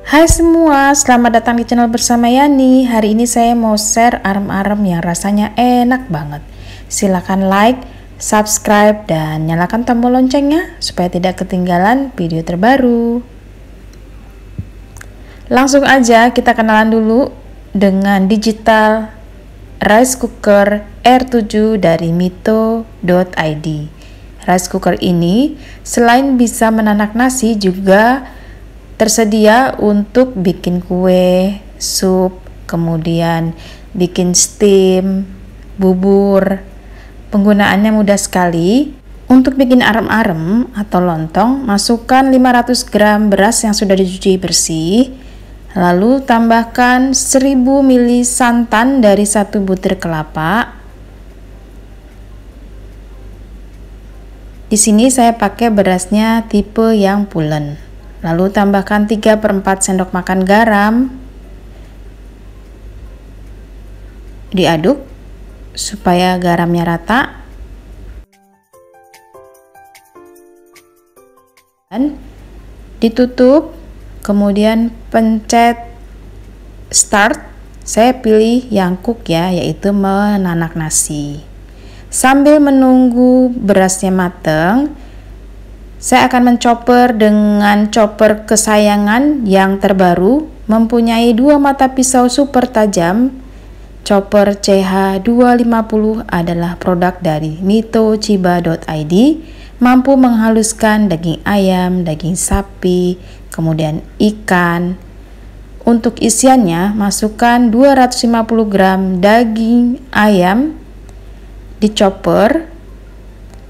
Hai semua, selamat datang di channel bersama Yani. Hari ini saya mau share arem-arem yang rasanya enak banget. Silahkan like, subscribe, dan nyalakan tombol loncengnya supaya tidak ketinggalan video terbaru. Langsung aja kita kenalan dulu dengan digital rice cooker R7 dari mito.id. Rice cooker ini selain bisa menanak nasi juga tersedia untuk bikin kue, sup, kemudian bikin steam, bubur. Penggunaannya mudah sekali. Untuk bikin arem-arem atau lontong, masukkan 500 gram beras yang sudah dicuci bersih. Lalu tambahkan 1000 ml santan dari 1 butir kelapa. Di sini saya pakai berasnya tipe yang pulen. Lalu tambahkan 3/4 sendok makan garam. Diaduk supaya garamnya rata. Dan ditutup, kemudian pencet start. Saya pilih yang cook ya, yaitu menanak nasi. Sambil menunggu berasnya matang, saya akan menchopper dengan chopper kesayangan yang terbaru, mempunyai 2 mata pisau super tajam. Chopper CH250 adalah produk dari mitochiba.id, mampu menghaluskan daging ayam, daging sapi, kemudian ikan. Untuk isiannya, masukkan 250 gram daging ayam di chopper.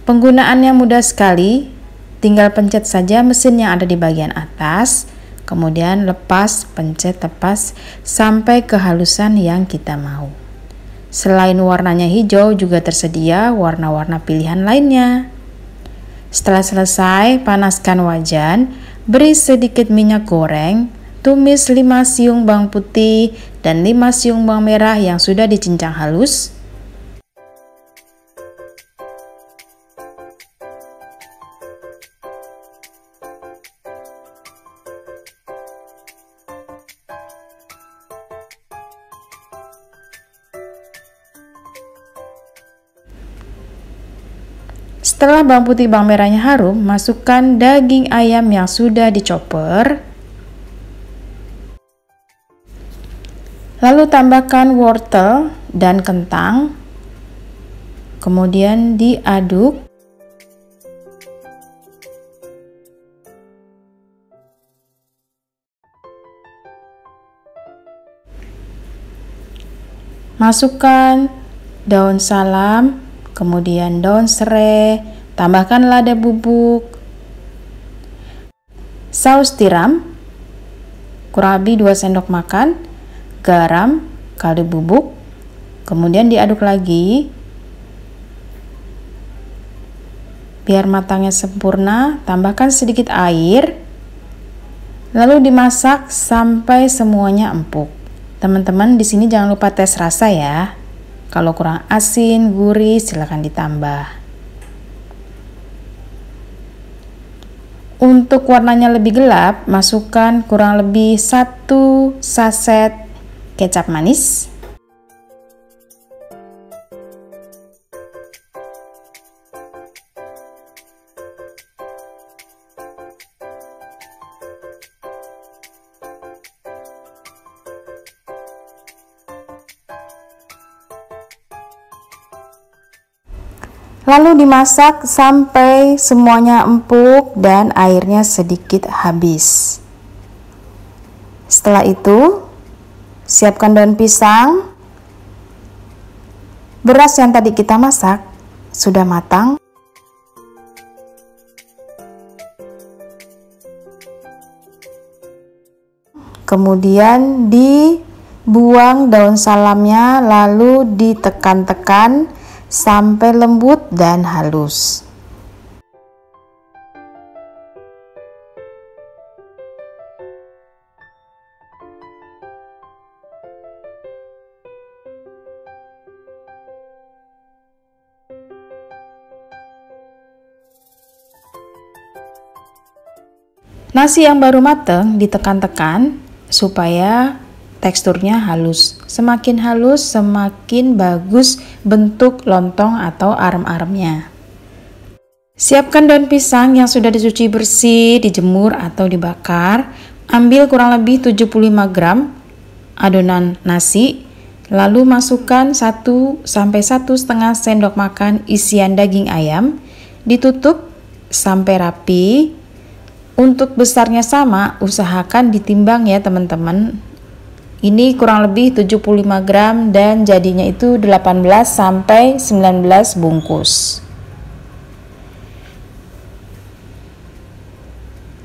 Penggunaannya mudah sekali. Tinggal pencet saja mesin yang ada di bagian atas, kemudian lepas, pencet lepas sampai kehalusan yang kita mau. Selain warnanya hijau, juga tersedia warna-warna pilihan lainnya. Setelah selesai, panaskan wajan, beri sedikit minyak goreng, tumis 5 siung bawang putih dan 5 siung bawang merah yang sudah dicincang halus. Setelah bawang putih bawang merahnya harum, masukkan daging ayam yang sudah dicopper. Lalu tambahkan wortel dan kentang. Kemudian diaduk. Masukkan daun salam, kemudian daun serai, tambahkan lada bubuk, saus tiram, kurang lebih 2 sendok makan, garam, kaldu bubuk, kemudian diaduk lagi. Biar matangnya sempurna, tambahkan sedikit air, lalu dimasak sampai semuanya empuk. Teman-teman, di sini jangan lupa tes rasa ya. Kalau kurang asin, gurih, silakan ditambah. Untuk warnanya lebih gelap, masukkan kurang lebih 1 saset kecap manis. Lalu dimasak sampai semuanya empuk dan airnya sedikit habis. Setelah itu, siapkan daun pisang. Beras yang tadi kita masak sudah matang. Kemudian dibuang daun salamnya, lalu ditekan-tekan sampai lembut dan halus. Nasi yang baru matang ditekan-tekan supaya teksturnya halus. Semakin halus, semakin bagus bentuk lontong atau arem-aremnya. Siapkan daun pisang yang sudah dicuci bersih, dijemur atau dibakar. Ambil kurang lebih 75 gram adonan nasi, lalu masukkan 1 sampai 1,5 sendok makan isian daging ayam, ditutup sampai rapi. Untuk besarnya sama, usahakan ditimbang ya teman-teman. Ini kurang lebih 75 gram dan jadinya itu 18 sampai 19 bungkus.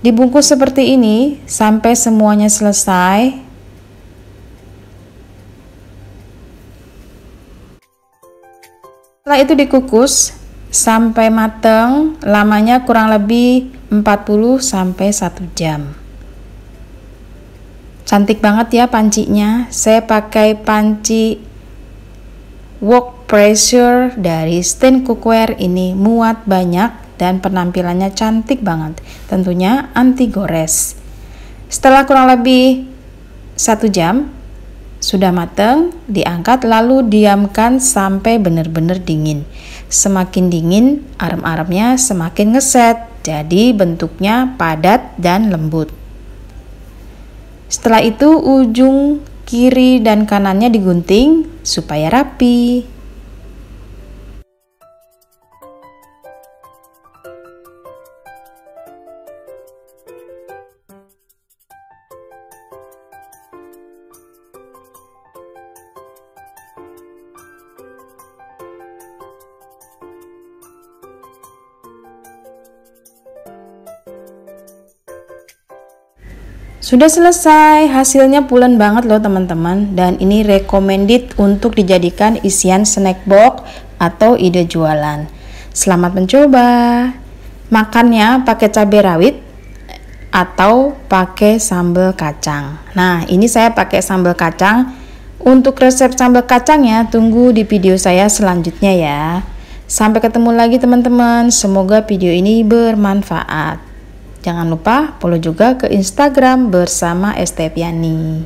Dibungkus seperti ini sampai semuanya selesai. Setelah itu dikukus sampai matang, lamanya kurang lebih 40 sampai 1 jam. Cantik banget ya pancinya. Saya pakai panci wok pressure dari Stain Cookware. Ini muat banyak dan penampilannya cantik banget. Tentunya anti gores. Setelah kurang lebih 1 jam sudah matang, diangkat lalu diamkan sampai benar-benar dingin. Semakin dingin, arem-aremnya semakin ngeset. Jadi bentuknya padat dan lembut. Setelah itu ujung kiri dan kanannya digunting supaya rapi. Sudah selesai, hasilnya pulen banget loh teman-teman, dan ini recommended untuk dijadikan isian snack box atau ide jualan. Selamat mencoba. Makannya pakai cabai rawit atau pakai sambal kacang. Nah, ini saya pakai sambal kacang. Untuk resep sambal kacangnya tunggu di video saya selanjutnya ya. Sampai ketemu lagi teman-teman. Semoga video ini bermanfaat. Jangan lupa follow juga ke Instagram bersama Estepiani.